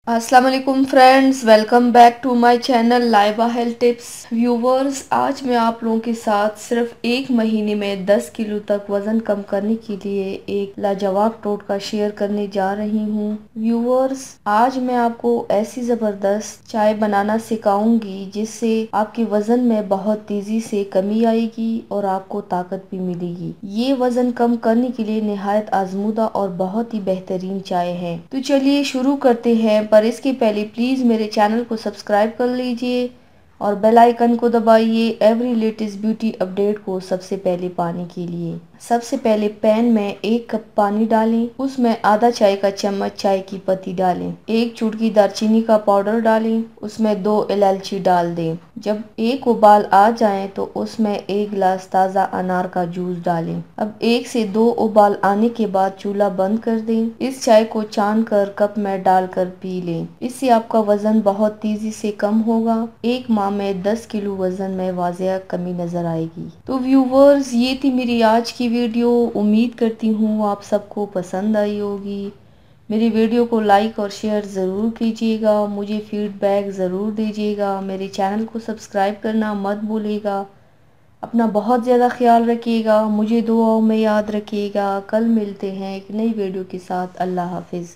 अस्सलाम वालेकुम friends, welcome back to my channel Laiba health tips. Viewers, आज मैं आप लोगों के साथ सिर्फ एक महीने में 10 किलो तक वज़न कम करने के लिए एक लाजवाब टोटका शेयर करने जा रही हूँ। व्यूवर्स, आज मैं आपको ऐसी ज़बरदस्त चाय बनाना सिखाऊंगी जिससे आपके वज़न में बहुत तेज़ी से कमी आएगी और आपको ताकत भी मिलेगी। ये वज़न कम करने के लिए निहायत आजमूदा और बहुत ही बेहतरीन चाय है। तो चलिए शुरू करते हैं, पर इसके पहले प्लीज़ मेरे चैनल को सब्सक्राइब कर लीजिए और बेल आइकन को दबाइए एवरी लेटेस्ट ब्यूटी अपडेट को सबसे पहले पाने के लिए। सबसे पहले पैन में 1 कप पानी डालें, उसमें आधा चाय का चम्मच चाय की पत्ती डालें, 1 चुटकी दालचीनी का पाउडर डालें, उसमें 2 इलायची डाल दें। जब एक उबाल आ जाए तो उसमें 1 गिलास ताज़ा अनार का जूस डालें। अब 1 से 2 उबाल आने के बाद चूल्हा बंद कर दें। इस चाय को छान कर कप में डालकर पी लें। इससे आपका वजन बहुत तेजी से कम होगा। एक माह में 10 किलो वजन में वाजिया कमी नजर आएगी। तो व्यूवर्स, ये थी मेरी आज की वीडियो। उम्मीद करती हूँ आप सबको पसंद आई होगी। मेरी वीडियो को लाइक और शेयर ज़रूर कीजिएगा, मुझे फीडबैक ज़रूर दीजिएगा, मेरे चैनल को सब्सक्राइब करना मत भूलिएगा। अपना बहुत ज़्यादा ख्याल रखिएगा, मुझे दुआओं में याद रखिएगा। कल मिलते हैं एक नई वीडियो के साथ। अल्लाह हाफिज़।